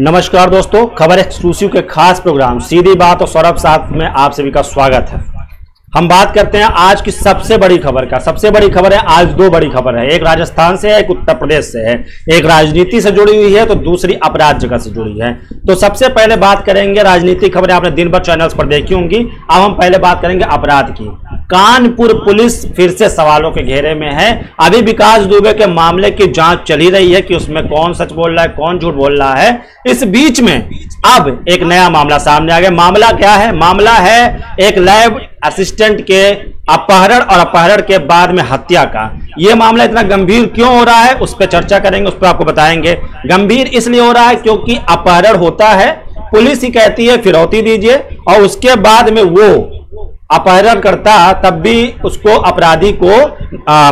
नमस्कार दोस्तों, खबर एक्सक्लूसिव के खास प्रोग्राम सीधी बात और सौरभ साथ में आप सभी का स्वागत है। हम बात करते हैं आज की सबसे बड़ी खबर का। सबसे बड़ी खबर है, आज दो बड़ी खबर है, एक राजस्थान से है, एक उत्तर प्रदेश से है। एक राजनीति से जुड़ी हुई है तो दूसरी अपराध जगत से जुड़ी है। तो सबसे पहले बात करेंगे राजनीतिक खबरें, आपने दिन भर चैनल्स पर देखी होंगी। अब हम पहले बात करेंगे अपराध की। कानपुर पुलिस फिर से सवालों के घेरे में है। अभी विकास दुबे के मामले की जांच चली रही है कि उसमें कौन सच बोल रहा है, कौन झूठ बोल रहा है। इस बीच में अब एक नया मामला सामने आ गया। मामला क्या है? मामला है एक लैब असिस्टेंट के अपहरण और अपहरण के बाद में हत्या का। यह मामला इतना गंभीर क्यों हो रहा है, उस पर चर्चा करेंगे, उस पर आपको बताएंगे। गंभीर इसलिए हो रहा है क्योंकि अपहरण होता है, पुलिस ही कहती है फिरौती दीजिए, और उसके बाद में वो अपहरण करता तब भी उसको अपराधी को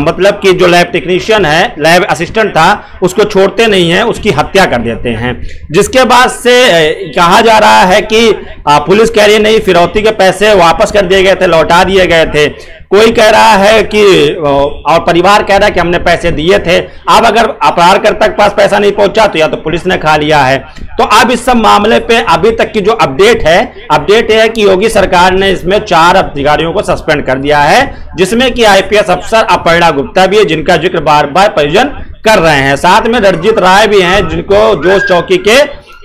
मतलब कि जो लैब टेक्नीशियन है, लैब असिस्टेंट था, उसको छोड़ते नहीं है, उसकी हत्या कर देते हैं। जिसके बाद से कहा जा रहा है कि पुलिस कह रही है नहीं, फिरौती के पैसे वापस कर दिए गए थे, लौटा दिए गए थे। कोई कह रहा है कि और परिवार कह रहा है कि हमने पैसे दिए थे। अब अगर अपहरणकर्ता के पास पैसा नहीं पहुंचा तो या तो पुलिस ने खा लिया है। तो अब इस सब मामले पे अभी तक की जो अपडेट है कि योगी सरकार ने इसमें 4 अधिकारियों को सस्पेंड कर दिया है, जिसमें कि आईपीएस अफसर अपर्णा गुप्ता भी है, जिनका जिक्र बार बार परिजन कर रहे हैं। साथ में रणजीत राय भी हैं, जिनको जोश चौकी के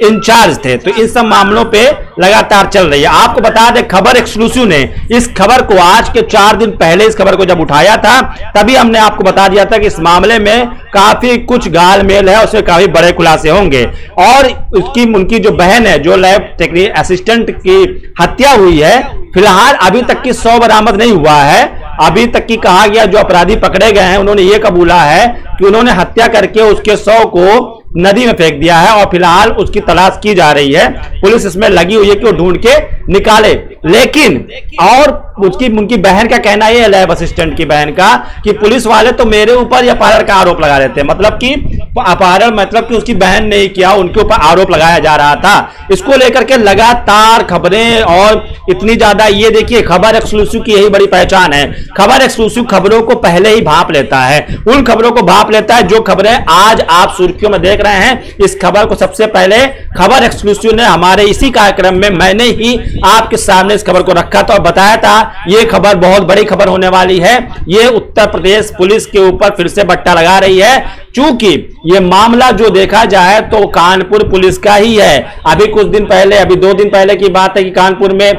इंचार्ज थे। तो इन सब मामलों पे लगातार चल रही है। आपको बता दें, खबर एक्सक्लूसिव ने इस खबर को आज के 4 दिन पहले इस खबर को जब उठाया था, तभी हमने आपको बता दिया था कि इस मामले में काफी कुछ गालमेल है, उसमें काफी बड़े खुलासे होंगे। और उनकी जो बहन है, जो लैब टेक्नीशियन असिस्टेंट की हत्या हुई है, फिलहाल अभी तक की 100 बरामद नहीं हुआ है। अभी तक की कहा गया जो अपराधी पकड़े गए हैं, उन्होंने ये कबूला है कि उन्होंने हत्या करके उसके शव को नदी में फेंक दिया है और फिलहाल उसकी तलाश की जा रही है। पुलिस इसमें लगी हुई है कि वो ढूंढ के निकाले। लेकिन और उनकी बहन का कहना यह है, लैब असिस्टेंट की बहन का, कि पुलिस वाले तो मेरे ऊपर अपहरण का आरोप लगा रहे थे। मतलब कि अपहरण मतलब कि उसकी बहन ने किया, उनके ऊपर आरोप लगाया जा रहा था। इसको लेकर के लगातार खबरें, और इतनी ज्यादा, ये देखिए खबर एक्सक्लूसिव की यही बड़ी पहचान है। खबर एक्सक्लूसिव खबरों को पहले ही भांप लेता है, उन खबरों को भांप लेता है जो खबरें आज आप सुर्खियों में देख रहे हैं। इस खबर को सबसे पहले खबर एक्सक्लूसिव ने हमारे इसी कार्यक्रम में मैंने ही आपके सामने इस खबर को रखा था और बताया था यह खबर बहुत बड़ी खबर होने वाली है। यह उत्तर प्रदेश पुलिस के ऊपर फिर से बट्टा लगा रही है। चूंकि यह मामला जो देखा जाए तो कानपुर पुलिस का ही है। अभी कुछ दिन पहले, अभी 2 दिन पहले की बात है कि कानपुर में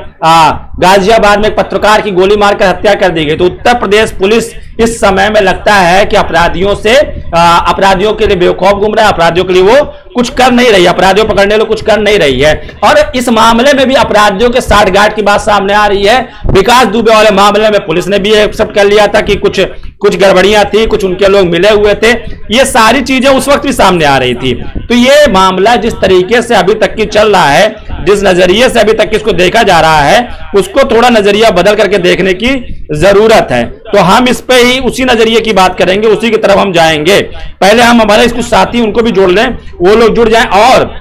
गाजियाबाद में एक पत्रकार की गोली मारकर हत्या कर दी गई। तो उत्तर प्रदेश पुलिस इस समय में लगता है कि अपराधियों के लिए बेवकूफ घूम रहा है, अपराधियों के लिए वो कुछ कर नहीं रही है, अपराधियों पकड़ने के लिए कुछ कर नहीं रही है। और इस मामले में भी अपराधियों के साठगांठ की बात सामने आ रही है। विकास दुबे वाले मामले में पुलिस ने भी एक्सेप्ट कर लिया था कि कुछ गड़बड़ियां थी, कुछ उनके लोग मिले हुए थे। ये सारी चीजें उस वक्त भी सामने आ रही थी। तो ये मामला जिस तरीके से अभी तक की चल रहा है, जिस नजरिए से अभी तक इसको देखा जा रहा है, उसको थोड़ा नजरिया बदल करके देखने की जरूरत है। तो हम इस पे ही उसी नजरिए की बात करेंगे, उसी की तरफ हम जाएंगे। पहले हम हमारे कुछ साथी उनको भी जोड़ लें, वो लोग जुड़ जाएं। और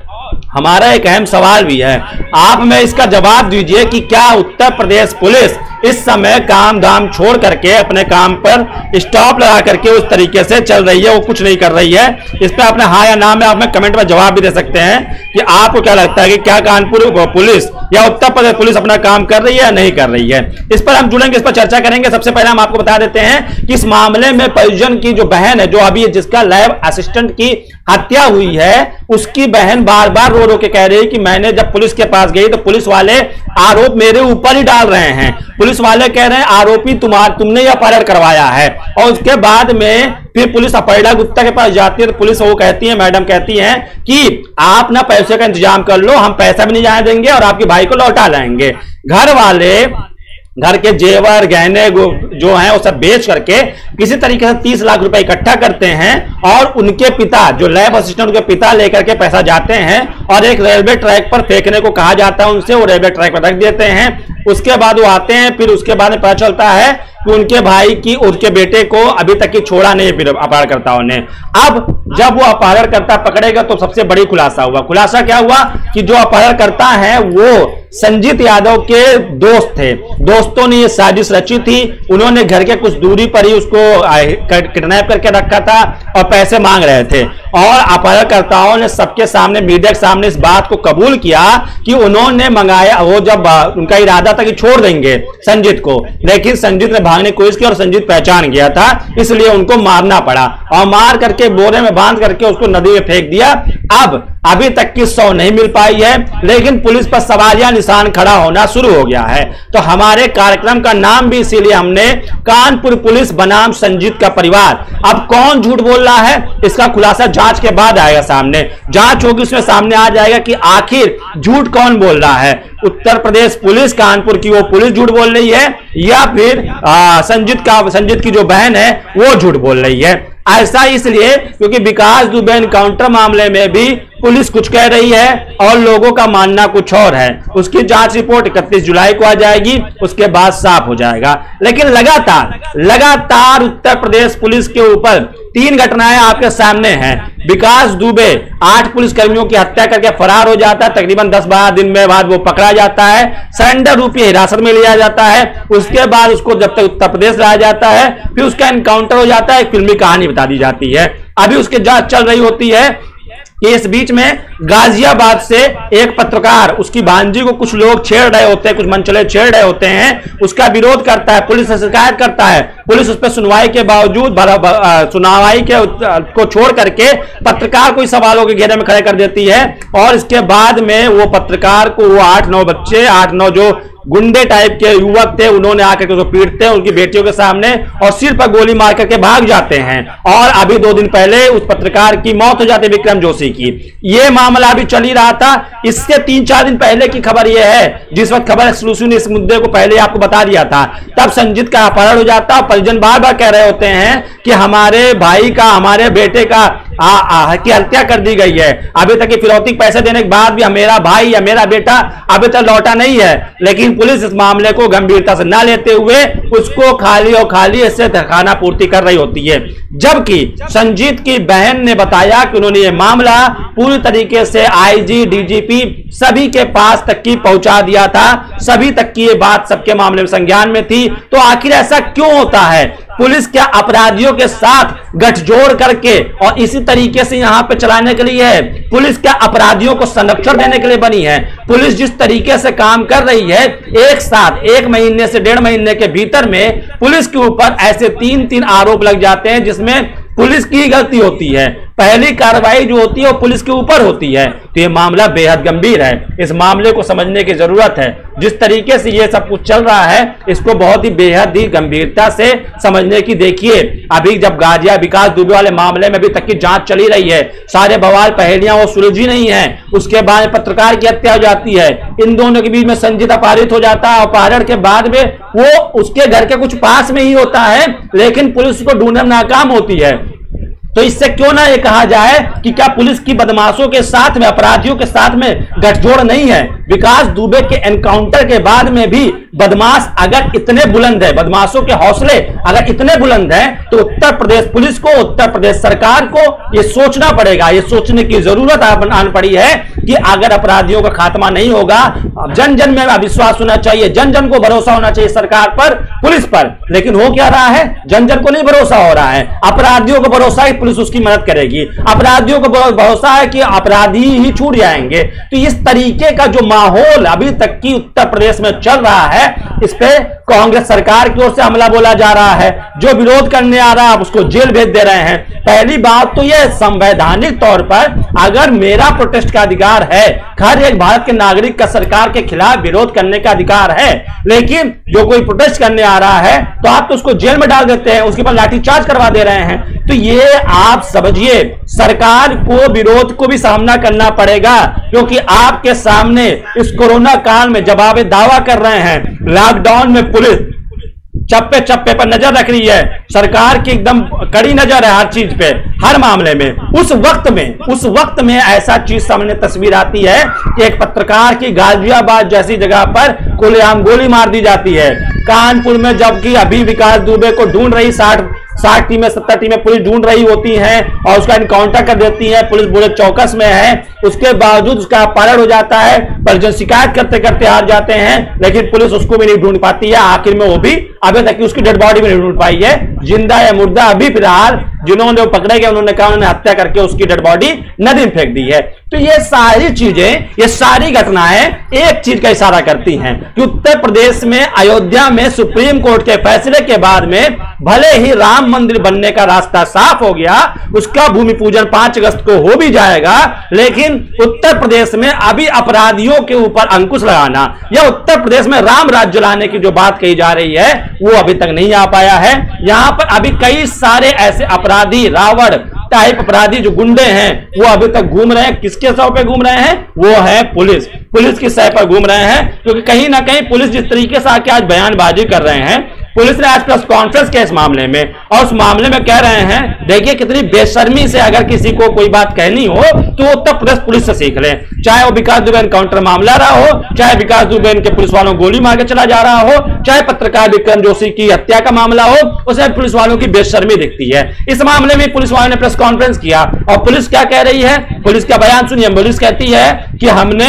हमारा एक अहम सवाल भी है, आप में इसका जवाब दीजिए कि क्या उत्तर प्रदेश पुलिस इस समय काम धाम छोड़ करके अपने काम पर स्टॉप लगा करके उस तरीके से चल रही है, वो कुछ नहीं कर रही है? इस पर आपने हाँ या ना में आप कमेंट में जवाब भी दे सकते हैं कि आपको क्या लगता है कि क्या कानपुर पुलिस या उत्तर प्रदेश पुलिस अपना काम कर रही है या नहीं कर रही है। इस पर हम जुड़ेंगे, इस पर चर्चा करेंगे। सबसे पहले हम आपको बता देते हैं कि इस मामले में परिजन की जो बहन है, जो अभी जिसका लैब असिस्टेंट की हत्या हुई है, उसकी बहन बार बार रो रो के कह रही है कि मैंने जब पुलिस के पास गई तो पुलिस वाले आरोप मेरे ऊपर ही डाल रहे हैं। पुलिस वाले कह रहे हैं आरोपी तुमने ही अपहरण करवाया है। और उसके बाद में फिर पुलिस अपर्णा गुप्ता के पास जाती है तो पुलिस वो कहती है, मैडम कहती हैं कि आप ना पैसे का इंतजाम कर लो, हम पैसा भी नहीं जाने देंगे और आपके भाई को लौटा लाएंगे। घर वाले घर के जेवर गहने जो हैं वो सब बेच करके किसी तरीके से 30 लाख रुपए इकट्ठा करते हैं और उनके पिता, जो लैब असिस्टेंट के पिता, लेकर के पैसा जाते हैं और एक रेलवे ट्रैक पर फेंकने को कहा जाता है उनसे, वो रेलवे ट्रैक पर रख देते हैं। उसके बाद वो आते हैं, फिर उसके बाद में पता चलता है कि उनके भाई की, उसके बेटे को अभी तक की छोड़ा नहीं अपहरणकर्ताओं ने। अब जब वो अपहरणकर्ता पकड़ेगा तो सबसे बड़ी खुलासा हुआ। खुलासा क्या हुआ कि जो अपहरणकर्ता है वो संजीत यादव के दोस्त थे। दोस्तों ने ये साजिश रची थी। उन्होंने घर के कुछ दूरी पर ही उसको किडनैप करके रखा था और पैसे मांग रहे थे, और अपहरणकर्ताओं ने सबके सामने, मीडिया के सामने इस बात को कबूल किया कि उन्होंने मंगाया। वो जब उनका इरादा था कि छोड़ देंगे संजीत को, लेकिन संजीत ने भागने की कोशिश की और संजीत पहचान गया था, इसलिए उनको मारना पड़ा और मार करके बोरे में बांध करके उसको नदी में फेंक दिया। अब अभी तक की 100 नहीं मिल पाई है, लेकिन पुलिस पर सवालिया निशान खड़ा होना शुरू हो गया है। तो हमारे कार्यक्रम का नाम भी इसीलिए हमने कानपुर पुलिस बनाम संजीत का परिवार। अब कौन झूठ बोल रहा है इसका खुलासा जांच के बाद आएगा सामने। जांच होगी, उसमें सामने आ जाएगा कि आखिर झूठ कौन बोल रहा है। उत्तर प्रदेश पुलिस, कानपुर की वो पुलिस झूठ बोल रही है, या फिर संजीत की जो बहन है वो झूठ बोल रही है। ऐसा इसलिए क्योंकि विकास दुबे एनकाउंटर मामले में भी पुलिस कुछ कह रही है और लोगों का मानना कुछ और है। उसकी जांच रिपोर्ट 31 जुलाई को आ जाएगी, उसके बाद साफ हो जाएगा। लेकिन लगातार उत्तर प्रदेश पुलिस के ऊपर 3 घटनाएं आपके सामने हैं। विकास दुबे 8 पुलिसकर्मियों की हत्या करके फरार हो जाता है, तकरीबन 10-12 दिन में बाद वो पकड़ा जाता है, सरेंडर रूपी हिरासत में लिया जाता है। उसके बाद उसको जब तक उत्तर प्रदेश लाया जाता है, फिर उसका एनकाउंटर हो जाता है, एक फिल्मी कहानी बता दी जाती है। अभी उसकी जांच चल रही होती है कि इस बीच में गाजियाबाद से एक पत्रकार, उसकी भांजी को कुछ लोग छेड़ रहे होते हैं, कुछ मनचले छेड़ रहे होते हैं, उसका विरोध करता है, पुलिस से शिकायत करता है। पुलिस उस पर सुनवाई के बावजूद सुनवाई को छोड़ करके पत्रकार को सवालों के घेरे में खड़े कर देती है, और इसके बाद में वो पत्रकार को, वो 8-9 बच्चे, 8-9 जो गुंडे टाइप के युवक थे, उन्होंने आकर के उसको पीटते हैं उनकी बेटियों के सामने और सिर पर गोली मार करके भाग जाते हैं। और अभी 2 दिन पहले उस पत्रकार की मौत हो जाती है, विक्रम जोशी की। यह मामला अभी चल ही रहा था। इससे 3-4 दिन पहले की खबर यह है, जिस वक्त खबर एक्सक्लूसिव ने इस मुद्दे को पहले आपको बता दिया था, तब संजीत का अपहरण हो जाता। परिजन बार बार कह रहे होते हैं कि हमारे भाई का, हमारे बेटे का की हत्या कर दी गई है। अभी तक फिरौती पैसे देने के बाद भी मेरा भाई या मेरा बेटा अभी तक लौटा नहीं है, लेकिन पुलिस इस मामले को गंभीरता से न लेते हुए उसको खाली ऐसे खाना पूर्ति कर रही होती है। जबकि संजीत की बहन ने बताया कि उन्होंने ये मामला पूरी तरीके से आईजी, डीजीपी सभी के पास तक की पहुंचा दिया था, सभी तक की ये बात सबके मामले में संज्ञान में थी। तो आखिर ऐसा क्यों होता है? पुलिस क्या अपराधियों के साथ गठजोड़ करके और इसी तरीके से यहां पे चलाने के लिए है? पुलिस क्या अपराधियों को संरक्षण देने के लिए बनी है? पुलिस जिस तरीके से काम कर रही है, एक साथ 1 महीने से 1.5 महीने के भीतर में पुलिस के ऊपर ऐसे 3-3 आरोप लग जाते हैं जिसमें पुलिस की गलती होती है। पहली कार्रवाई जो होती है वो पुलिस के ऊपर होती है। तो ये मामला बेहद गंभीर है, इस मामले को समझने की जरूरत है। जिस तरीके से ये सब कुछ चल रहा है, इसको बहुत ही बेहद ही गंभीरता से समझने की। देखिए, अभी जब विकास दुबे वाले मामले में अभी तक की जांच चली रही है, सारे बवाल पहेलियां वो सुलझी नहीं है। उसके बाद पत्रकार की हत्या हो जाती है, इन दोनों के बीच में संजीत अपहरित हो जाता है। अपहरण के बाद में वो उसके घर के कुछ पास में ही होता है, लेकिन पुलिस को ढूंढने में नाकाम होती है। तो इससे क्यों ना ये कहा जाए कि क्या पुलिस की बदमाशों के साथ में, अपराधियों के साथ में गठजोड़ नहीं है? विकास दुबे के एनकाउंटर के बाद में भी बदमाश अगर इतने बुलंद है, बदमाशों के हौसले अगर इतने बुलंद हैं, तो उत्तर प्रदेश पुलिस को, उत्तर प्रदेश सरकार को ये सोचना पड़ेगा, ये सोचने की जरूरत आन पड़ी है कि अगर अपराधियों का खात्मा नहीं होगा, जन जन में विश्वास होना चाहिए, जन जन को भरोसा होना चाहिए सरकार पर, पुलिस पर। लेकिन हो क्या रहा है? जन जन को नहीं भरोसा हो रहा है, अपराधियों को भरोसा है पुलिस उसकी मदद करेगी, अपराधियों को भरोसा है कि अपराधी ही छूट जाएंगे। तो इस तरीके का जो माहौल अभी तक की उत्तर प्रदेश में चल रहा है, इस पे कांग्रेस सरकार की ओर से हमला बोला जा रहा है। जो विरोध करने आ रहा है उसको जेल भेज दे रहे हैं। पहली बात तो यह, संवैधानिक तौर पर अगर मेरा प्रोटेस्ट का अधिकार है, हर एक भारत के नागरिक का सरकार के खिलाफ विरोध करने का अधिकार है, लेकिन जो कोई प्रोटेस्ट करने आ रहा है तो आप तो उसको जेल में डाल देते हैं, उसके बाद लाठीचार्ज करवा दे रहे हैं। तो ये आप समझिए, सरकार को विरोध को भी सामना करना पड़ेगा, क्योंकि आपके सामने इस कोरोना काल में जब आप दावा कर रहे हैं, लॉकडाउन में पुलिस चप्पे चप्पे पर नजर रख रही है, सरकार की एकदम कड़ी नजर है हर चीज पे, हर मामले में। उस वक्त में ऐसा चीज सामने तस्वीर आती है कि एक पत्रकार की गाजियाबाद जैसी जगह पर खुलेआम गोली मार दी जाती है। कानपुर में जबकि अभी विकास दुबे को ढूंढ रही 60 60 टीमें 70 टीमें पुलिस ढूंढ रही होती हैं और उसका इनकाउंटर कर देती है, पुलिस बुरे चौकस में है, उसके बावजूद उसका अपहरण हो जाता है, परिजन शिकायत करते करते हार जाते हैं, लेकिन पुलिस उसको भी नहीं ढूंढ पाती है। आखिर में वो भी अभी तक उसकी डेड बॉडी भी नहीं ढूंढ पाई है, जिंदा या मुर्दा अभी फिलहाल जिन्होंने पकड़े गए उन्होंने कहा उन्होंने हत्या करके उसकी डेड बॉडी नदी में फेंक दी है। तो ये सारी चीजें, ये सारी घटनाएं एक चीज का इशारा करती हैं कि उत्तर प्रदेश में अयोध्या में सुप्रीम कोर्ट के फैसले के बाद में भले ही राम मंदिर बनने का रास्ता साफ हो गया, उसका भूमि पूजन 5 अगस्त को हो भी जाएगा, लेकिन उत्तर प्रदेश में अभी अपराधियों के ऊपर अंकुश लगाना या उत्तर प्रदेश में राम राज्य लाने की जो बात कही जा रही है वो अभी तक नहीं आ पाया है। यहां पर अभी कई सारे ऐसे अपराधी, रावण टाइप अपराधी जो गुंडे हैं वो अभी तक घूम रहे हैं। किसके सौ पे घूम रहे हैं? वो है पुलिस की सह पर घूम रहे हैं, क्योंकि कहीं ना कहीं पुलिस जिस तरीके से आके आज बयानबाजी कर रहे हैं, पुलिस ने आज प्रेस कॉन्फ्रेंस किया इस मामले में और उस मामले में कह रहे हैं, देखिए कितनी बेशर्मी से अगर किसी को कोई बात कहनी हो तो उत्तर प्रदेश पुलिस से सीख लें। चाहे वो विकास दुबे एनकाउंटर मामला रहा हो, चाहे विकास दुबे के पुलिस वालों गोली मार के चला जा रहा हो, चाहे पत्रकार विक्रम जोशी की हत्या का मामला हो, उसे पुलिस वालों की बेशर्मी दिखती है। इस मामले में पुलिस वालों ने प्रेस कॉन्फ्रेंस किया और पुलिस क्या कह रही है, पुलिस का बयान सुनिए। पुलिस कहती है कि हमने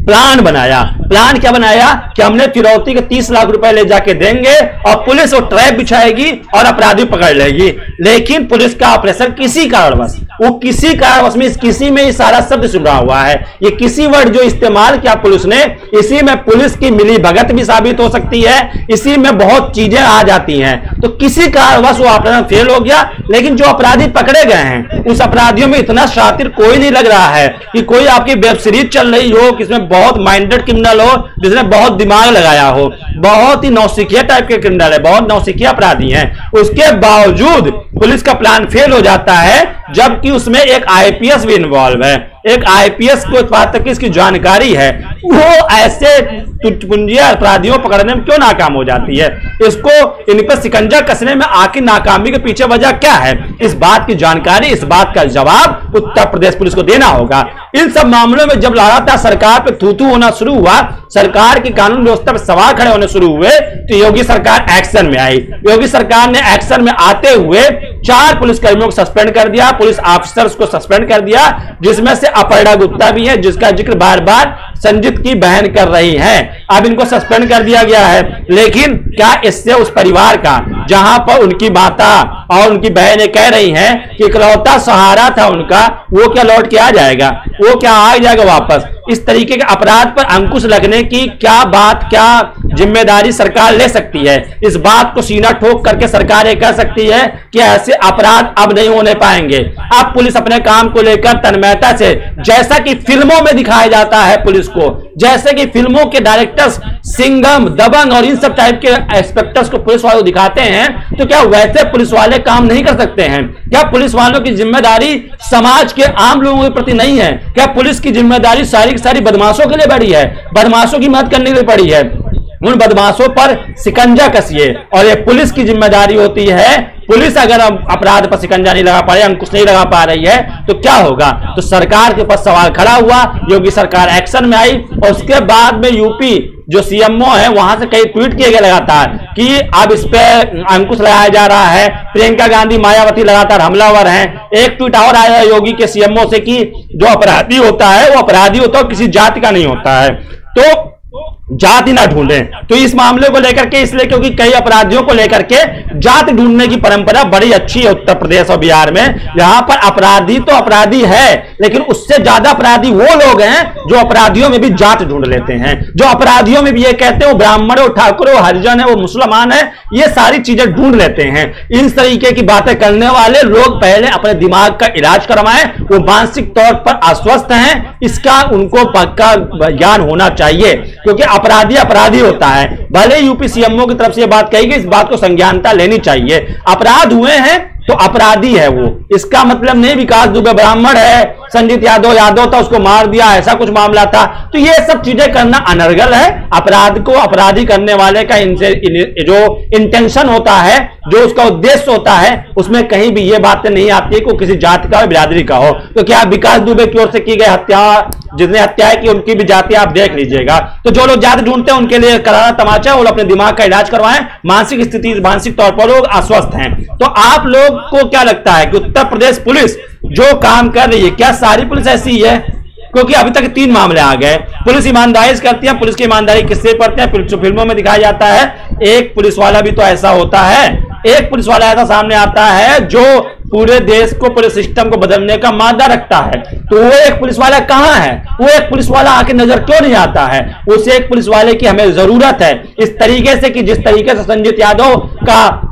प्लान बनाया। प्लान क्या बनाया कि हमने फिरौती के 30 लाख रुपए ले जाके देंगे और पुलिस वो ट्रैप बिछाएगी और अपराधी पकड़ लेगी। लेकिन पुलिस का ऑपरेशन किसी कारणवश में किसी में सारा शब्द सुना हुआ है, ये किसी वर्ड जो इस्तेमाल किया पुलिस ने, इसी में पुलिस की मिली भगत भी साबित हो सकती है, इसी में बहुत चीजें आ जाती हैं। तो किसी कारणवश वो ऑपरेशन फेल हो गया, लेकिन जो अपराधी पकड़े गए हैं उस अपराधियों में इतना शातिर कोई नहीं लग रहा है कि कोई आपकी वेब सीरीज चल रही हो किसमें बहुत माइंडेड क्रिमिनल हो, जिसने बहुत दिमाग लगाया हो, बहुत ही नौसिखिया टाइप के क्रिमिनल है, बहुत नौसिखिया अपराधी हैं। उसके बावजूद पुलिस का प्लान फेल हो जाता है, जबकि उसमें एक आईपीएस भी इन्वॉल्व है। एक आईपीएस को तक इसकी जानकारी है, वो ऐसे तुटपुंजिया अपराधियों पकड़ने में क्यों नाकाम हो जाती है? इसको इन पर शिकंजा कसने में आखिर नाकामी के पीछे वजह क्या है? इस बात की जानकारी, इस बात का जवाब उत्तर प्रदेश पुलिस को देना होगा। इन सब मामलों में जब लगातार सरकार पे थू थू होना शुरू हुआ, सरकार की कानून व्यवस्था पर सवाल खड़े होने शुरू हुए, तो योगी सरकार एक्शन में आई। योगी सरकार ने एक्शन में आते हुए 4 पुलिसकर्मियों को सस्पेंड कर दिया, पुलिस ऑफिसर्स को सस्पेंड कर दिया, जिसमें से अपर्णा गुप्ता भी है, जिसका जिक्र बार बार संजीत की बहन कर रही है। अब इनको सस्पेंड कर दिया गया है, लेकिन क्या इससे उस परिवार का, जहां पर उनकी माता और उनकी बहनें कह रही हैं कि इकलौता सहारा था उनका, वो क्या लौट के आ जाएगा? वो क्या आ जाएगा वापस? इस तरीके के अपराध पर अंकुश लगने की क्या बात, क्या जिम्मेदारी सरकार ले सकती है? इस बात को सीना ठोक करके सरकार ये कह सकती है कि ऐसे अपराध अब नहीं होने पाएंगे। अब पुलिस अपने काम को लेकर तन्मयता से, जैसा कि फिल्मों में दिखाया जाता है पुलिस को, जैसे कि फिल्मों के डायरेक्टर्स सिंघम, दबंग और इन सब टाइप के इंस्पेक्टर्स को पुलिस वाले दिखाते हैं, तो क्या वैसे पुलिस वाले काम नहीं कर सकते हैं? क्या पुलिस वालों की जिम्मेदारी समाज के आम लोगों के प्रति नहीं है? क्या पुलिस की जिम्मेदारी सारी बदमाशों के लिए बड़ी है? बदमाशों की मदद करने के लिए पड़ी है? उन बदमाशों पर शिकंजा कसिए, और ये पुलिस की जिम्मेदारी होती है। पुलिस अगर अपराध पर शिकंजा नहीं लगा पा रही, अंकुश नहीं लगा पा रही है, तो क्या होगा? तो सरकार के पास सवाल खड़ा हुआ, योगी सरकार एक्शन में आई और उसके बाद में यूपी जो सीएमओ है वहां से कई ट्वीट किए गए लगातार कि अब इस पे अंकुश लगाया जा रहा है। प्रियंका गांधी, मायावती लगातार हमलावर हैं। एक ट्वीट और आया योगी के सीएमओ से कि जो अपराधी होता है वो अपराधी होता है, किसी जाति का नहीं होता है, तो जाति ना ढूंढें। तो इस मामले को लेकर के, इसलिए क्योंकि कई अपराधियों को लेकर के जाति ढूंढने की परंपरा बड़ी अच्छी है उत्तर प्रदेश और बिहार में। यहां पर अपराधी तो अपराधी है, लेकिन उससे ज्यादा अपराधी वो लोग हैं जो अपराधियों में भी जात ढूंढ लेते हैं, जो अपराधियों में भी ये कहते हैं वो ब्राह्मण है, वो ठाकुर है, वो हरिजन है, वो मुसलमान है, ये सारी चीजें ढूंढ लेते हैं। इन तरीके की बातें करने वाले लोग पहले अपने दिमाग का इलाज करवाएं, वो मानसिक तौर पर अस्वस्थ हैं, इसका उनको पक्का ज्ञान होना चाहिए, क्योंकि अपराधी अपराधी होता है। भले यूपी सीएमओ की तरफ से यह बात कही गई, इस बात को संज्ञानता लेनी चाहिए। अपराध हुए हैं तो अपराधी है वो, इसका मतलब नहीं विकास दुबे ब्राह्मण है संजीत यादव था, उसको मार दिया, ऐसा कुछ मामला था। तो ये सब चीजें करना अनर्गल है। अपराध को अपराधी करने वाले का जो इंटेंशन होता है, जो उसका उद्देश्य होता है, उसमें कहीं भी ये बातें नहीं आती है कि किसी जाति का बिरादरी का हो। तो क्या विकास दुबे की ओर से की गई हत्या, जिसने हत्याएं की उनकी भी जाति आप देख लीजिएगा। तो जो लोग जाति ढूंढते हैं उनके लिए करारा तमाचा, वो अपने दिमाग का इलाज करवाएं। मानसिक स्थिति, मानसिक तौर पर लोग अस्वस्थ हैं। तो आप लोग को क्या लगता है कि उत्तर प्रदेश पुलिस जो काम कर रही है, क्या सारी पुलिस ऐसी ही है? क्योंकि अभी तक 3 मामले आ गए। पुलिस ईमानदारी से करती है। पुलिस की ईमानदारी किससे पढ़ते हैं? फिल्मों में दिखाया जाता है। एक पुलिस वाला भी तो ऐसा होता है, एक पुलिस वाला ऐसा सामने आता है जो पूरे देश को, पूरे सिस्टम को बदलने का मादा रखता है। तो वो एक पुलिस वाला कहां है? वो एक पुलिस वाला आके नजर क्यों नहीं आता है? उस एक पुलिस वाले की हमें जरूरत है इस तरीके से कि जिस तरीके से संजीत यादव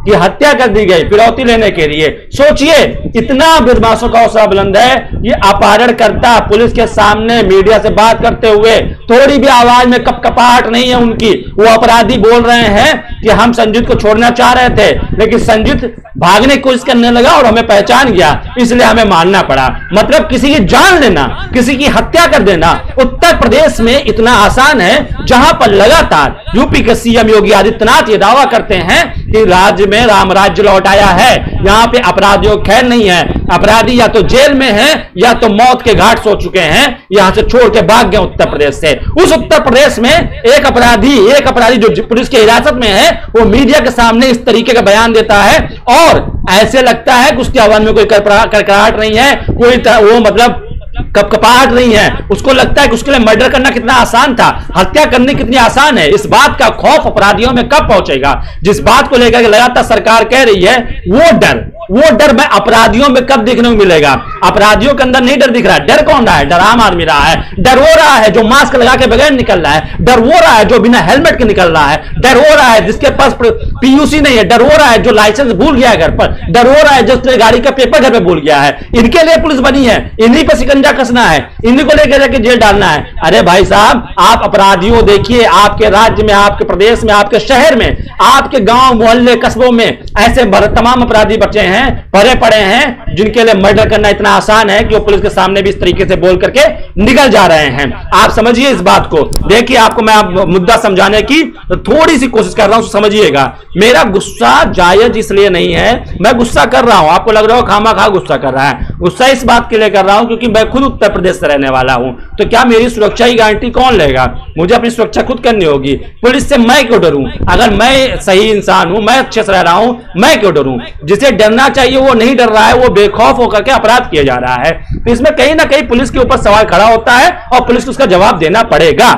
की हत्या कर दी गई फिरौती लेने के लिए। सोचिए, इतना बदमाशों का हौसला बुलंद है। ये अपहरणकर्ता पुलिस के सामने मीडिया से बात करते हुए थोड़ी भी आवाज में कपकपाहट नहीं है उनकी। वो अपराधी बोल रहे हैं कि हम संजीत को छोड़ना चाह रहे थे, लेकिन संजीत भागने की कोशिश करने लगा और हमें पहचान गया, इसलिए हमें मारना पड़ा। मतलब किसी की जान लेना, किसी की हत्या कर देना उत्तर प्रदेश में इतना आसान है, जहां पर लगातार यूपी के सीएम योगी आदित्यनाथ ये दावा करते हैं कि राज्य में राम राज्य लौट आया है। यहां पे अपराधियों खैर नहीं है। अपराधी या तो जेल में है या तो मौत के घाट सो चुके हैं, यहां से छोड़ के भाग गए उत्तर प्रदेश से। उस उत्तर प्रदेश में एक अपराधी जो पुलिस की हिरासत में है, वो मीडिया के सामने इस तरीके का बयान देता है और ऐसे लगता है कि उसकी आवाज में कोई कड़कड़ाहट नहीं है, कोई वो मतलब कपकपाहट नहीं है। उसको लगता है कि उसके लिए मर्डर करना कितना आसान था, हत्या करनी कितनी आसान है। इस बात का खौफ अपराधियों में कब पहुंचेगा? जिस बात को लेकर लगातार सरकार कह रही है, वो डर मैं अपराधियों में कब देखने को मिलेगा? अपराधियों के अंदर नहीं डर दिख रहा है। डर कौन रहा है? डर आम आदमी रहा है। डर वो रहा है जो मास्क लगा के बगैर निकल रहा है। डर वो रहा है जो बिना हेलमेट के निकल रहा है। डर वो रहा है जिसके पास पीयूसी नहीं है। डर वो रहा है जो लाइसेंस भूल गया है घर पर। डर वो रहा है जिसने गाड़ी का पेपर घर पे भूल गया है। इनके लिए पुलिस बनी है, इन्हीं पर शिकंजा कसना है, इन्हीं को लेकर जाके जेल डालना है। अरे भाई साहब, आप अपराधियों देखिए, आपके राज्य में, आपके प्रदेश में, आपके शहर में, आपके गांव मोहल्ले कस्बों में ऐसे तमाम अपराधी बचे हैं, भरे पड़े हैं, जिनके लिए मर्डर करना इतना आसान है कि वो पुलिस के सामने भी इस तरीके से बोल करके निकल जा रहे हैं। आप समझिए इस बात को। देखिए, आपको मैं मुद्दा समझाने की थोड़ी सी कोशिश कर रहा हूं, समझिएगा। मेरा गुस्सा जायज इसलिए नहीं है, मैं गुस्सा कर रहा हूं, आपको लग रहा हो खामा-खा गुस्सा कर रहा है। गुस्सा इस बात के लिए कर रहा हूं क्योंकि मैं खुद उत्तर प्रदेश से रहने वाला हूं। तो क्या मेरी सुरक्षा की गारंटी कौन लेगा? मुझे अपनी सुरक्षा खुद करनी होगी। पुलिस से मैं क्यों डरूं? अगर मैं सही इंसान हूं, मैं अच्छे से रह रहा हूं, मैं क्यों डरूं? जिसे डरना चाहिए वो नहीं डर रहा है, वो बेखौफ होकर के अपराध किया जा रहा है। तो इसमें कहीं ना कहीं पुलिस के ऊपर सवाल खड़ा होता है और पुलिस को उसका जवाब देना पड़ेगा।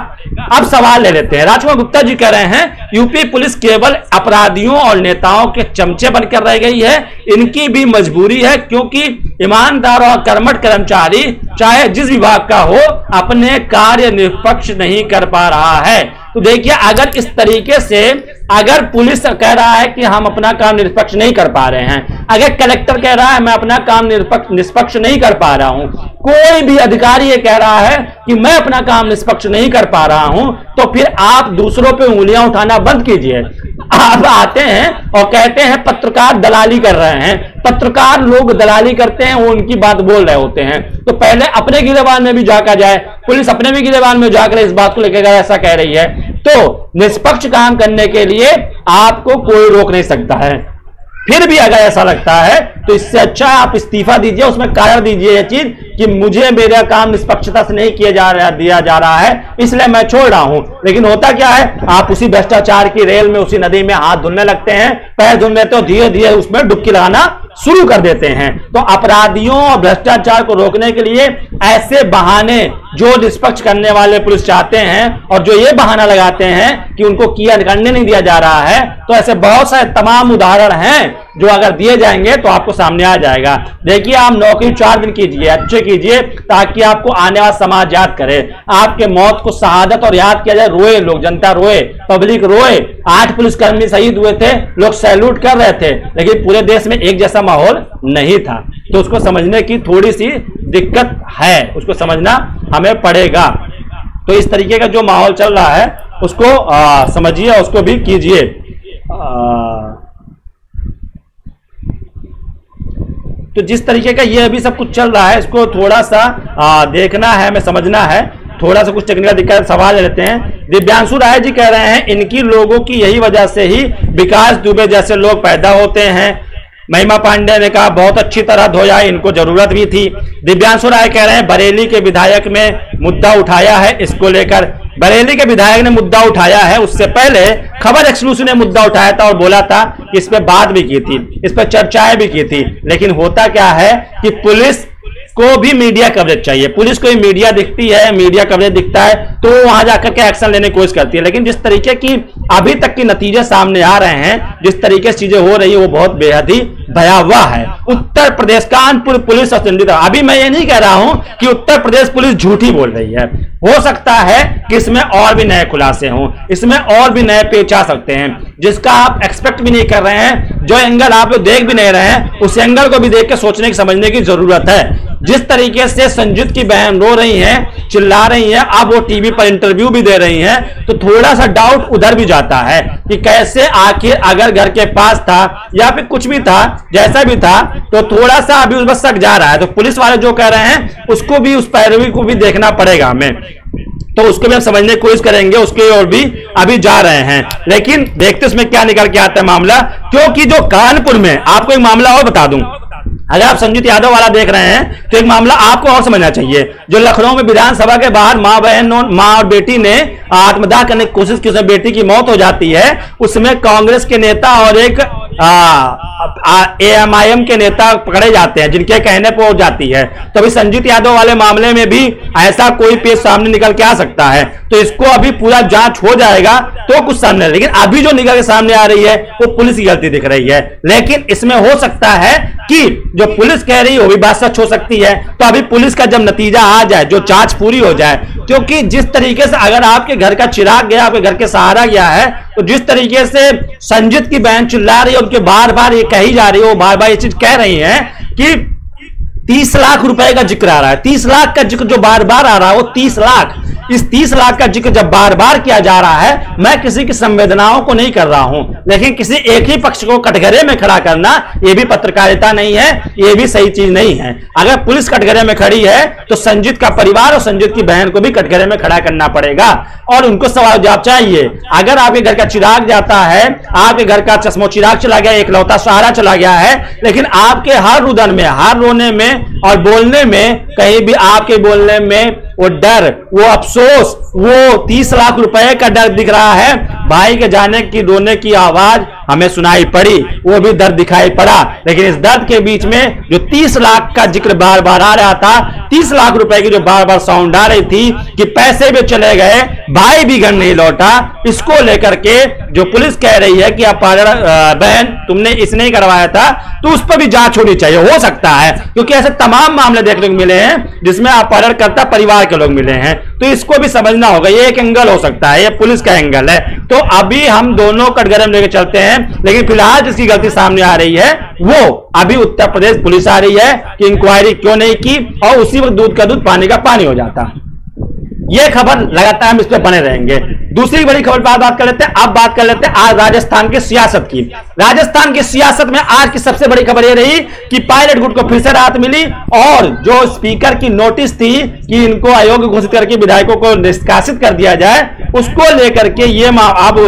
अब सवाल ले लेते हैं। राजकुमार गुप्ता जी कह रहे हैं यूपी पुलिस केवल अपराधियों और नेताओं के चमचे बनकर रह गई है। इनकी भी मजबूरी है क्योंकि ईमानदार और कर्मठ कर्मचारी चाहे जिस विभाग का हो अपने कार्य निष्पक्ष नहीं कर पा रहा है। तो देखिए, अगर इस तरीके से अगर पुलिस कह रहा है कि हम अपना काम निष्पक्ष नहीं कर पा रहे हैं, अगर कलेक्टर कह रहा है मैं अपना काम निष्पक्ष नहीं कर पा रहा हूं, कोई भी अधिकारी ये कह रहा है कि मैं अपना काम निष्पक्ष नहीं कर पा रहा हूं, तो फिर आप दूसरों पे उंगलियां उठाना बंद कीजिए। आप आते हैं और कहते हैं पत्रकार दलाली कर रहे हैं। पत्रकार लोग दलाली करते हैं, वो उनकी बात बोल रहे होते हैं। तो पहले अपने गिरेबान में भी झांका जाए। पुलिस अपने भी गिरेबान में जाकर इस बात को लेकर ऐसा कह रही है, तो निष्पक्ष काम करने के लिए आपको कोई रोक नहीं सकता है। फिर भी अगर ऐसा लगता है तो इससे अच्छा आप इस्तीफा दीजिए, उसमें कारण दीजिए ये चीज कि मुझे मेरा काम निष्पक्षता से नहीं दिया जा रहा है, इसलिए मैं छोड़ रहा हूं। लेकिन होता क्या है, आप उसी भ्रष्टाचार की रेल में, उसी नदी में हाथ धुलने लगते हैं, पैर धुलने तो धीरे धीरे उसमें डुबकी लगाना शुरू कर देते हैं। तो अपराधियों और भ्रष्टाचार को रोकने के लिए ऐसे बहाने जो निष्पक्ष करने वाले पुलिस चाहते हैं और जो ये बहाना लगाते हैं कि उनको किया करने नहीं दिया जा रहा है, तो ऐसे बहुत सारे तमाम उदाहरण हैं जो अगर दिए जाएंगे तो आपको सामने आ जाएगा। देखिए, आप नौकरी 4 दिन कीजिए, अच्छे कीजिए, ताकि आपको आने वाला समाज याद करे। आपके मौत को शहादत और याद किया जाए, रोए लोग, जनता रोए, पब्लिक रोए। 8 पुलिसकर्मी शहीद हुए थे, लोग सैल्यूट कर रहे थे, लेकिन पूरे देश में एक जैसा माहौल नहीं था। तो उसको समझने की थोड़ी सी दिक्कत है, उसको समझना हमें पड़ेगा। तो इस तरीके का जो माहौल चल रहा है उसको समझिए, उसको भी कीजिए। तो जिस तरीके का ये अभी सब कुछ चल रहा है, इसको थोड़ा सा देखना है, हमें समझना है। थोड़ा सा कुछ टेक्निकल दिक्कत सवाल ले लेते हैं। दिव्यांशु राय जी कह रहे हैं इनकी लोगों की यही वजह से ही विकास दुबे जैसे लोग पैदा होते हैं। महिमा पांडे ने कहा बहुत अच्छी तरह धोया, इनको जरूरत भी थी। दिव्यांशु राय कह रहे हैं बरेली के विधायक में मुद्दा उठाया है, इसको लेकर बरेली के विधायक ने मुद्दा उठाया है। उससे पहले खबर एक्सक्लूसिव ने मुद्दा उठाया था और बोला था कि इस पे बात भी की थी, इस पे चर्चाएं भी की थी। लेकिन होता क्या है कि पुलिस को भी मीडिया कवरेज चाहिए, पुलिस को मीडिया दिखती है, मीडिया कवरेज दिखता है तो वहां जाकर के एक्शन लेने की कोशिश करती है। लेकिन जिस तरीके की अभी तक के नतीजे सामने आ रहे हैं, जिस तरीके से चीजें हो रही है, वो बहुत बेहद ही भयावह है। उत्तर प्रदेश कानपुर पुलिस और अभी मैं ये नहीं कह रहा हूं कि उत्तर प्रदेश पुलिस झूठी बोल रही है, हो सकता है कि इसमें और भी नए खुलासे हों, इसमें और भी नए पेच आ सकते हैं जिसका आप एक्सपेक्ट भी नहीं कर रहे हैं। जो एंगल आप लोग देख भी नहीं रहे हैं, उस एंगल को भी देख के सोचने की समझने की जरूरत है। जिस तरीके से संजीत की बहन रो रही हैं, चिल्ला रही हैं, अब वो टीवी पर इंटरव्यू भी दे रही हैं, तो थोड़ा सा डाउट उधर भी जाता है कि कैसे आखिर अगर घर के पास था या फिर कुछ भी था, जैसा भी था, तो थोड़ा सा अभी उस पर शक जा रहा है। तो पुलिस वाले जो कह रहे हैं उसको भी, उस पैरवी को भी देखना पड़ेगा हमें, तो उसको भी हम समझने की कोशिश करेंगे, उसके और भी अभी जा रहे हैं। लेकिन देखते उसमें क्या निकल के आता है मामला। क्योंकि जो कानपुर में, आपको एक मामला और बता दूं, अगर आप संजीत यादव वाला देख रहे हैं तो एक मामला आपको और समझना चाहिए। जो लखनऊ में विधानसभा के बाहर मां और बेटी ने आत्मदाह करने की कोशिश की, उसमें बेटी की मौत हो जाती है, उसमें कांग्रेस के नेता और एक AMIM के नेता पकड़े जाते हैं, जिनके कहने पर हो जाती है। तो अभी संजीत यादव वाले मामले में भी ऐसा कोई पेश सामने निकल के आ सकता है, तो इसको अभी पूरा जांच हो जाएगा तो कुछ सामने। लेकिन अभी जो निकल के सामने आ रही है वो पुलिस की गलती दिख रही है। लेकिन इसमें हो सकता है कि जो पुलिस कह रही है वो भी बात सच हो सकती है। तो अभी पुलिस का जब नतीजा आ जाए, जो जांच पूरी हो जाए, क्योंकि जिस तरीके से अगर आपके घर का चिराग गया, आपके घर के सहारा गया है, तो जिस तरीके से संजीत की बहन चिल्ला रही है, उनके बार बार ये कही जा रही है, वो बार बार ये चीज कह रही है कि 30 लाख रुपए का जिक्र आ रहा है। 30 लाख का जिक्र जो बार बार आ रहा है वो 30 लाख, इस 30 लाख का जिक्र जब बार बार किया जा रहा है, मैं किसी की संवेदनाओं को नहीं कर रहा हूं, लेकिन किसी एक ही पक्ष को कटघरे में खड़ा करना यह भी पत्रकारिता नहीं है, यह भी सही चीज नहीं है। अगर पुलिस कटघरे में खड़ी है तो संजीत का परिवार और संजीत की बहन को भी कटघरे में खड़ा करना पड़ेगा और उनको सवाल जवाब चाहिए। अगर आपके घर का चिराग जाता है, आपके घर का चश्मो चिराग चला गया, एकलौता सहारा चला गया है, लेकिन आपके हर रुदन में, हर रोने में और बोलने में, कहीं भी आपके बोलने में वो डर, वो अफसोस, वो 30 लाख रुपए का डर दिख रहा है। भाई के जाने की, रोने की आवाज हमें सुनाई पड़ी, वो भी दर्द दिखाई पड़ा। लेकिन इस दर्द के बीच में जो 30 लाख का जिक्र बार बार आ रहा था, 30 लाख रुपए की जो बार बार साउंड आ रही थी कि पैसे भी चले गए, भाई भी घर नहीं लौटा, इसको लेकर के जो पुलिस कह रही है कि अपहरण बहन तुमने इसने ही करवाया था, तो उस पर भी जांच होनी चाहिए। हो सकता है, क्योंकि ऐसे तमाम मामले देखने को मिले हैं जिसमें अपहरणकर्ता परिवार के लोग मिले हैं, तो इसको भी समझना होगा। ये एक एंगल हो सकता है, ये पुलिस का एंगल है। तो अभी हम दोनों कटघरे में लेकर चलते हैं, लेकिन फिलहाल जिसकी गलती सामने आ रही है वो अभी उत्तर प्रदेश पुलिस आ रही है कि इंक्वायरी क्यों नहीं की, और उसी वक्त दूध का दूध पानी का पानी हो जाता। ये खबर लगातार हम इस पर बने रहेंगे। दूसरी बड़ी खबर पर बात कर लेते हैं। अब बात कर लेते हैं आज राजस्थान की सियासत की। राजस्थान की सियासत में आज की सबसे बड़ी खबर यह रही कि पायलट गुट को फिर से राहत मिली, और जो स्पीकर की नोटिस थी कि इनको अयोग्य घोषित करके विधायकों को निष्कासित कर दिया जाए, उसको लेकर के ये अब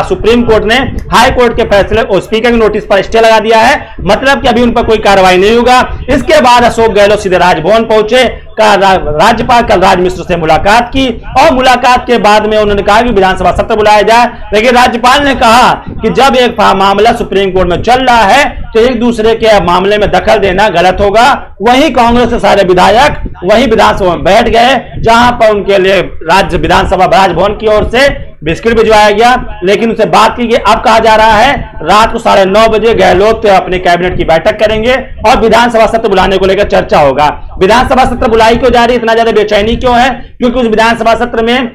सुप्रीम कोर्ट ने हाई कोर्ट के फैसले और स्पीकर की नोटिस पर स्टे लगा दिया है। मतलब कि अभी उन पर कोई कार्रवाई नहीं होगा। इसके बाद अशोक गहलोत सीधे राजभवन पहुंचे, राज्यपाल कलराज मिश्र से मुलाकात की, और मुलाकात के बाद में उन्होंने कहा कि विधानसभा सत्र बुलाया जाए। लेकिन राज्यपाल ने कहा कि जब एक मामला सुप्रीम कोर्ट में चल रहा है तो एक दूसरे के मामले में दखल देना गलत होगा। वहीं कांग्रेस के सारे विधायक वहीं विधानसभा में बैठ गए, जहां पर उनके लिए राज्य विधानसभा राजभवन की ओर से बिस्किट भिजवाया गया। लेकिन उनसे बात की गई। अब कहा जा रहा है रात को 9:30 बजे गहलोत अपने कैबिनेट की बैठक करेंगे और विधानसभा सत्र बुलाने को लेकर चर्चा होगा। विधानसभा सत्र बुलाई क्यों जा रही है, इतना ज्यादा बेचैनी क्यों है? क्योंकि उस विधानसभा सत्र में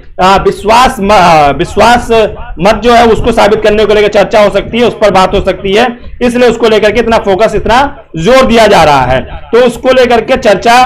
विश्वास मत जो है उसको साबित करने को लेकर चर्चा हो सकती है, उस पर बात हो सकती है, इसलिए उसको लेकर के इतना फोकस, इतना जोर दिया जा रहा है। तो उसको लेकर के चर्चा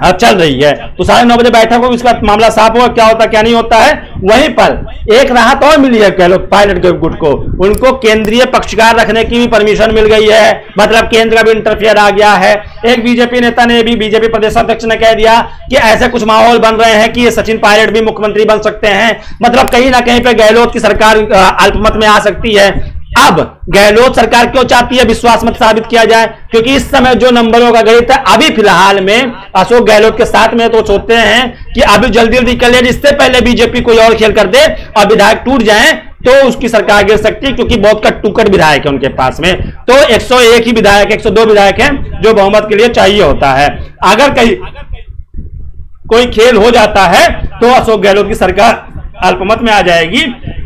चल रही है। तो 9:30 बजे बैठक हो, इसका मामला साफ होगा, क्या होता क्या नहीं होता है। वहीं पर एक राहत और मिली है गहलोत पायलट गुट को, उनको केंद्रीय पक्षकार रखने की भी परमिशन मिल गई है, मतलब केंद्र का भी इंटरफेयर आ गया है। एक बीजेपी नेता ने भी, बीजेपी प्रदेश अध्यक्ष ने कह दिया कि ऐसे कुछ माहौल बन रहे हैं कि ये सचिन पायलट भी मुख्यमंत्री बन सकते हैं, मतलब कहीं ना कहीं पे गहलोत की सरकार अल्पमत में आ सकती है। अब गहलोत सरकार क्यों चाहती है विश्वास मत साबित किया जाए, क्योंकि इस समय जो नंबरों का गणित है अभी फिलहाल में अशोक गहलोत के साथ में, तो सोचते हैं कि अभी जल्दी जल्दी कर ले, इससे पहले बीजेपी कोई और खेल कर दे और विधायक टूट जाए तो उसकी सरकार गिर सकती है, क्योंकि बहुत कट्टुकट विधायक है उनके पास में। तो 101 ही विधायक, 102 विधायक हैं जो बहुमत के लिए चाहिए होता है। अगर कहीं कोई खेल हो जाता है तो अशोक गहलोत की सरकार अल्पमत में आ जाएगी।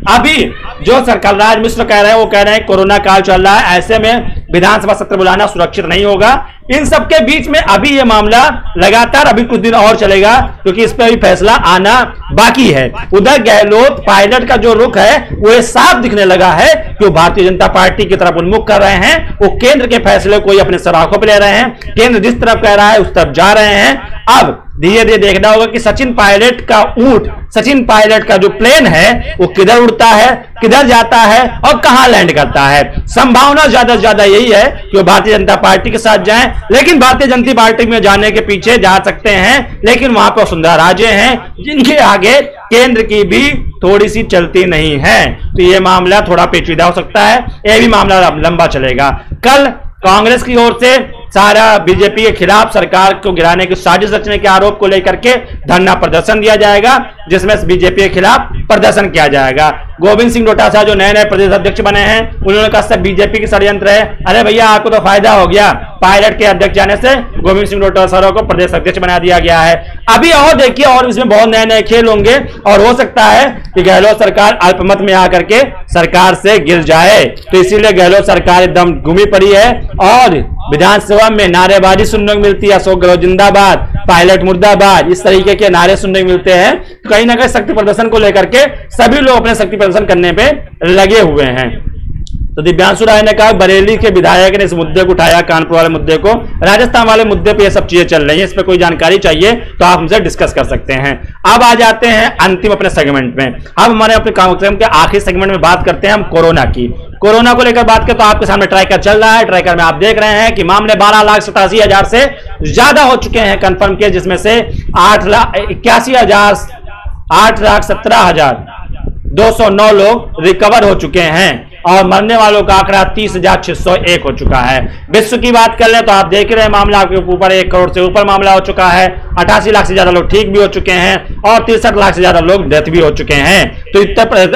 अभी जो सरकार राज मिश्र कह रहे हैं, वो कह रहे हैं कोरोना काल चल रहा है, ऐसे में विधानसभा सत्र बुलाना सुरक्षित नहीं होगा। इन सबके बीच में अभी ये मामला लगातार अभी कुछ दिन और चलेगा, क्योंकि इस पर भी फैसला आना बाकी है। उधर गहलोत पायलट का जो रुख है वो साफ दिखने लगा है कि वो भारतीय जनता पार्टी की तरफ उन्मुख कर रहे हैं, वो केंद्र के फैसले को अपने सराखों पर ले रहे हैं, केंद्र जिस तरफ कह रहा है उस तरफ जा रहे हैं। अब धीरे धीरे देखना होगा कि सचिन पायलट का ऊंट, सचिन पायलट का जो प्लेन है वो किधर उड़ता है, किधर जाता है और कहां लैंड करता है। संभावना ज्यादा से ज्यादा यही है कि वो भारतीय जनता पार्टी के साथ जाएं, लेकिन भारतीय जनता पार्टी में जाने के पीछे जा सकते हैं, लेकिन वहां पर वसुंधरा राजे हैं जिनके आगे केंद्र की भी थोड़ी सी चलती नहीं है। तो ये मामला थोड़ा पेचीदा हो सकता है, यह भी मामला लंबा चलेगा। कल कांग्रेस की ओर से सारा बीजेपी के खिलाफ सरकार को गिराने की साजिश रचने के आरोप को लेकर के धरना प्रदर्शन दिया जाएगा, जिसमें बीजेपी के खिलाफ प्रदर्शन किया जाएगा। गोविंद सिंह डोटासरा जो नए नए प्रदेश अध्यक्ष बने हैं, उन्होंने कहा सब बीजेपी की षड्यंत्र है। अरे भैया, आपको तो फायदा हो गया, पायलट के अध्यक्ष जाने से गोविंद सिंह डोटासरा को प्रदेश अध्यक्ष बना दिया गया है। अभी और देखिए, और इसमें बहुत नए नए खेल होंगे और हो सकता है कि गहलोत सरकार अल्पमत में आकर के सरकार से गिर जाए। तो इसीलिए गहलोत सरकार एकदम घूमी पड़ी है और विधानसभा में नारेबाजी सुनने को मिलती है, अशोक गहलोत जिंदाबाद, पायलट मुर्दाबाद, इस तरीके के नारे सुनने को मिलते हैं। तो कहीं ना कहीं शक्ति प्रदर्शन को लेकर के सभी लोग अपने शक्ति प्रदर्शन करने पे लगे हुए हैं। तो दिव्यांशु राय ने कहा बरेली के विधायक ने इस मुद्दे को उठाया, कानपुर वाले मुद्दे को, राजस्थान वाले मुद्दे पे ये सब चीजें चल रही हैं, इस पे कोई जानकारी चाहिए तो आप हमसे डिस्कस कर सकते हैं। अब आ जाते हैं अंतिम अपने सेगमेंट में। अब हमारे अपने कार्यक्रम के आखिरी सेगमेंट में बात करते हैं हम कोरोना की। कोरोना को लेकर बात करें तो आपके सामने ट्रैकर चल रहा है। ट्रैकर में आप देख रहे हैं कि मामले 12,87,000 से ज्यादा हो चुके हैं कंफर्म केस, जिसमें से 8,17,209 लोग रिकवर हो चुके हैं और मरने वालों का आंकड़ा 30,601 हो चुका है। विश्व की बात कर ले तो आप देख रहे हैं मामला आपके ऊपर 1 करोड़ से ऊपर मामला हो चुका है। 88 लाख से ज्यादा लोग ठीक भी हो चुके हैं और 63 लाख से ज्यादा लोग डेथ भी हो चुके हैं। तो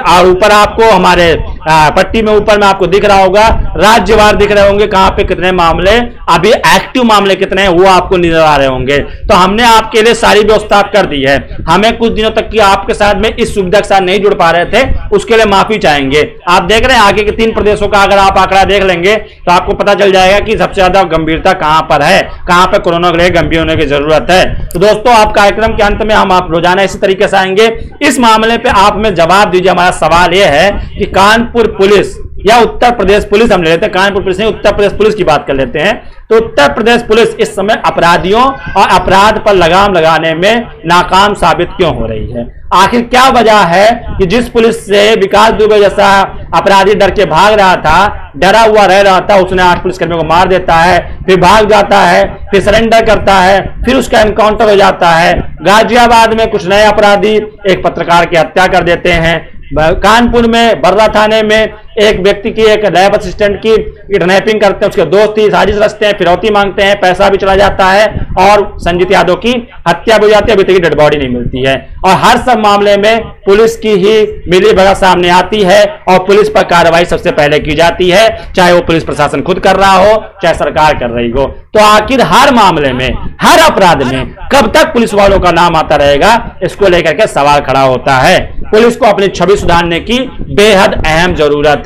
और ऊपर आपको हमारे पट्टी में ऊपर में आपको दिख रहा होगा, राज्यवार दिख रहे होंगे कहां पे कितने मामले, अभी एक्टिव मामले कितने हैं वो आपको नजर आ रहे होंगे। तो हमने आपके लिए सारी व्यवस्था कर दी है। हमें कुछ दिनों तक की आपके साथ में इस सुविधा के साथ नहीं जुड़ पा रहे थे, उसके लिए माफी चाहेंगे। आप देख रहे हैं आगे के 3 प्रदेशों का अगर आप आंकड़ा देख लेंगे तो आपको पता चल जाएगा कि सबसे ज्यादा गंभीरता कहां पर है, कहां पर कोरोना के लिए गंभीर होने की जरूरत है। तो दोस्तों, आप कार्यक्रम के अंत में हम आप रोजाना इसी तरीके से आएंगे। इस मामले पे आप हमें जवाब दीजिए। हमारा सवाल यह है कि कानपुर पुलिस या उत्तर प्रदेश पुलिस, हम ले लेते हैं कानपुर पुलिस नहीं, उत्तर प्रदेश पुलिस की बात कर लेते हैं। तो उत्तर प्रदेश पुलिस इस समय अपराधियों और अपराध पर लगाम लगाने में नाकाम साबित क्यों हो रही है? आखिर क्या वजह है कि जिस पुलिस से विकास दुबे जैसा अपराधी डर के भाग रहा था, डरा हुआ रह रहा था, उसने 8 पुलिसकर्मियों को मार देता है, फिर भाग जाता है, फिर सरेंडर करता है, फिर उसका एनकाउंटर हो जाता है। गाजियाबाद में कुछ नए अपराधी एक पत्रकार की हत्या कर देते हैं। कानपुर में बर्रा थाने में एक व्यक्ति की, एक लैब असिस्टेंट की किडनैपिंग करते हैं, उसके दोस्त ही साजिश रचते हैं, फिरौती मांगते हैं, पैसा भी चला जाता है और संजीत यादव की हत्या भी हो जाती है, अभी तक डेड बॉडी नहीं मिलती है। और हर सब मामले में पुलिस की ही मिलीभगत सामने आती है और पुलिस पर कार्रवाई सबसे पहले की जाती है, चाहे वो पुलिस प्रशासन खुद कर रहा हो, चाहे सरकार कर रही हो। तो आखिर हर मामले में, हर अपराध में कब तक पुलिस वालों का नाम आता रहेगा, इसको लेकर के सवाल खड़ा होता है। पुलिस को अपनी छवि सुधारने की बेहद अहम जरूरत है।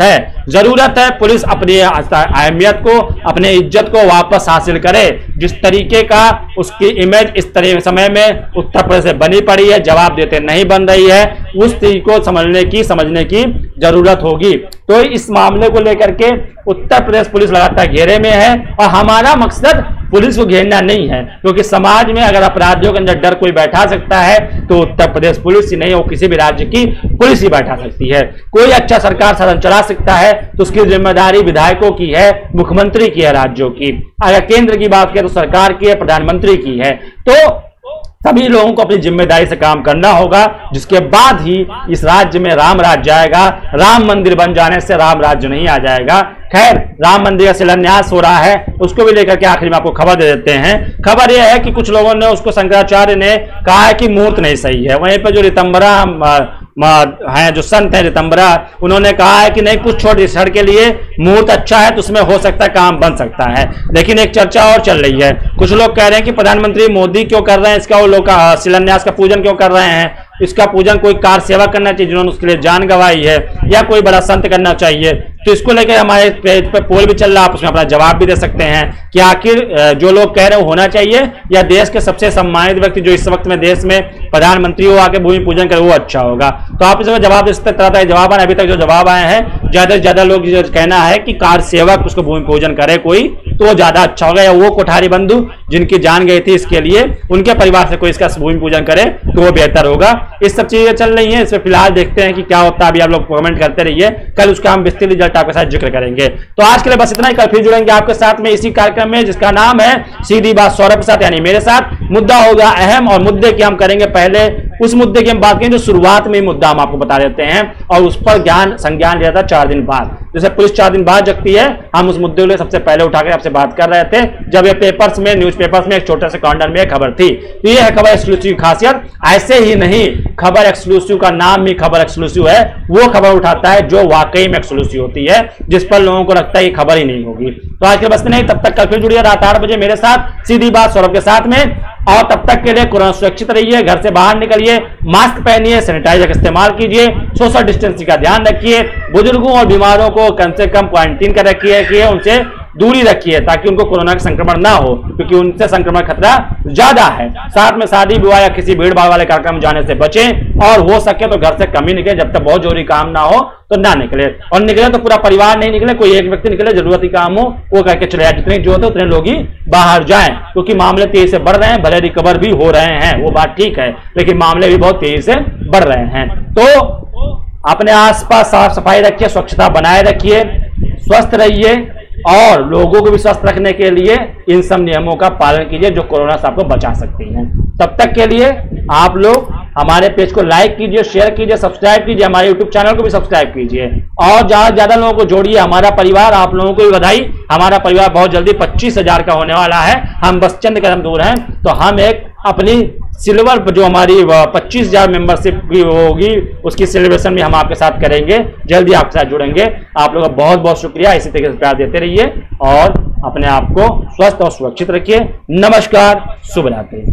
पुलिस अपनी अहमियत को, अपने इज्जत को वापस हासिल करे। जिस तरीके का उसकी इमेज इस तरह समय में उत्तर प्रदेश से बनी पड़ी है, जवाब देते नहीं बन रही है, उस चीज को समझने की जरूरत होगी। तो इस मामले को लेकर के उत्तर प्रदेश पुलिस लगातार घेरे में है और हमारा मकसद पुलिस को घेरना नहीं है, क्योंकि समाज में अगर अपराधियों के अंदर डर कोई बैठा सकता है तो उत्तर प्रदेश पुलिस ही नहीं, वो किसी भी राज्य की पुलिस ही बैठा सकती है। कोई अच्छा सरकार शासन चला सकता है तो उसकी जिम्मेदारी विधायकों की है, मुख्यमंत्री की है, राज्यों की। अगर केंद्र की बात करें तो सरकार की है, प्रधानमंत्री की है। तो सभी लोगों को अपनी जिम्मेदारी से काम करना होगा, जिसके बाद ही इस राज्य में राम राज्य आएगा। राम मंदिर बन जाने से राम राज्य नहीं आ जाएगा। खैर, राम मंदिर का शिलान्यास हो रहा है, उसको भी लेकर के आखिरी में आपको खबर दे देते हैं। खबर यह है कि कुछ लोगों ने उसको, शंकराचार्य ने कहा है कि मूर्त नहीं सही है। वहीं पर जो ऋतंबरा हैं, जो संत हैं ऋतंबरा, उन्होंने कहा है कि नहीं, कुछ छोड़ इस के लिए मूर्त अच्छा है तो उसमें हो सकता है काम बन सकता है। लेकिन एक चर्चा और चल रही है, कुछ लोग कह रहे हैं कि प्रधानमंत्री मोदी क्यों कर रहे हैं इसका, वो लोग शिलान्यास का पूजन क्यों कर रहे हैं, इसका पूजन कोई कार सेवा करना चाहिए जिन्होंने उसके लिए जान गंवाई है, या कोई बड़ा संत करना चाहिए। तो इसको लेकर हमारे पेज पर पोल भी चल रहा है, आप उसमें अपना जवाब भी दे सकते हैं कि आखिर जो लोग कह रहे हैं होना चाहिए, या देश के सबसे सम्मानित व्यक्ति जो इस वक्त में देश में प्रधानमंत्री हो आके भूमि पूजन करे वो अच्छा होगा। तो आप इसमें जवाब दे सकते, तरह जवाब आए। अभी तक जो जवाब आए हैं, ज्यादा से ज्यादा लोग कहना है कि कार सेवक उसको भूमि पूजन करे कोई तो ज्यादा अच्छा होगा, या वो कोठारी बंधु जिनकी जान गई थी इसके लिए, उनके परिवार से कोई इसका भूमि पूजन करे तो वो बेहतर होगा। इस सब चीजें चल रही हैं, इसमें फिलहाल देखते हैं कि क्या होता है। अभी आप लोग कमेंट करते रहिए, कल उसका हम विस्तृत रिजल्ट आपके साथ जिक्र करेंगे। तो आज के लिए बस इतना ही, कल फिर जुड़ेंगे आपके साथ में इसी कार्यक्रम में जिसका नाम है सीधी बात सौरभ के साथ, यानी मेरे साथ। मुद्दा होगा अहम, और मुद्दे की हम करेंगे पहले उस मुद्दे की हम बात करें जो शुरुआत में मुद्दा हम आपको बता देते हैं, और उस पर संज्ञान लिया था 4 दिन बाद। जैसे पुलिस 4 दिन बाद जगती है, हम उस मुद्दे को सबसे पहले उठाकर आपसे बात कर रहे थे जब ये पेपर्स में, न्यूज पेपर्स में एक छोटे से कॉर्नर में खबर थी। तो ये है खबर एक्सक्लूसिव खासियत। ऐसे ही नहीं, खबर एक्सक्लूसिव का नाम ही खबर एक्सक्लूसिव है, वो खबर उठाता है जो वाकई में एक्सक्लूसिव होती है, जिस पर लोगों को लगता है ये खबर ही नहीं होगी। तो आज के बस नहीं, तब तक कल फिर जुड़िए रात 8 बजे मेरे साथ सीधी बात सौरभ के साथ में। और तब तक के लिए कोरोना सुरक्षित रहिए, घर से बाहर निकलिए, मास्क पहनिए, सैनिटाइजर का इस्तेमाल कीजिए, सोशल डिस्टेंसिंग का ध्यान रखिए, बुजुर्गों और बीमारों को कम से कम क्वारंटीन कर रखिए, उनसे दूरी रखिए ताकि उनको कोरोना का संक्रमण ना हो, क्योंकि उनसे संक्रमण खतरा ज्यादा है। साथ में शादी विवाह या किसी भीड़ भाड़ वाले कार्यक्रम जाने से बचें, और हो सके तो घर से कम ही निकले, जब तक बहुत जरूरी काम ना हो तो ना निकले, और निकले तो पूरा परिवार नहीं निकले, कोई एक व्यक्ति निकले, जरूरती काम हो वो करके चले जाए। जितनी जरूरत है उतने लोग ही बाहर जाएं, क्योंकि मामले तेजी से बढ़ रहे हैं। भले रिकवर भी हो रहे हैं, वो बात ठीक है, लेकिन मामले भी बहुत तेजी से बढ़ रहे हैं। तो अपने आसपास साफ सफाई रखिए, स्वच्छता बनाए रखिए, स्वस्थ रहिए, और लोगों को भी स्वस्थ रखने के लिए इन सब नियमों का पालन कीजिए जो कोरोना से आपको बचा सकती हैं। तब तक के लिए आप लोग हमारे पेज को लाइक कीजिए, शेयर कीजिए, सब्सक्राइब कीजिए, हमारे यूट्यूब चैनल को भी सब्सक्राइब कीजिए, और ज्यादा से ज्यादा लोगों को जोड़िए। हमारा परिवार, आप लोगों को भी बधाई, हमारा परिवार बहुत जल्दी 25,000 का होने वाला है। हम बस चंद कदम दूर हैं, तो हम एक अपनी सिल्वर जो हमारी 25,000 मेंबरशिप की होगी उसकी सेलिब्रेशन भी हम आपके साथ करेंगे, जल्दी आपके साथ जुड़ेंगे। आप लोगों का बहुत बहुत शुक्रिया, इसी तरीके से प्यार देते रहिए और अपने आप को स्वस्थ और सुरक्षित रखिए। नमस्कार, शुभ रात्रि।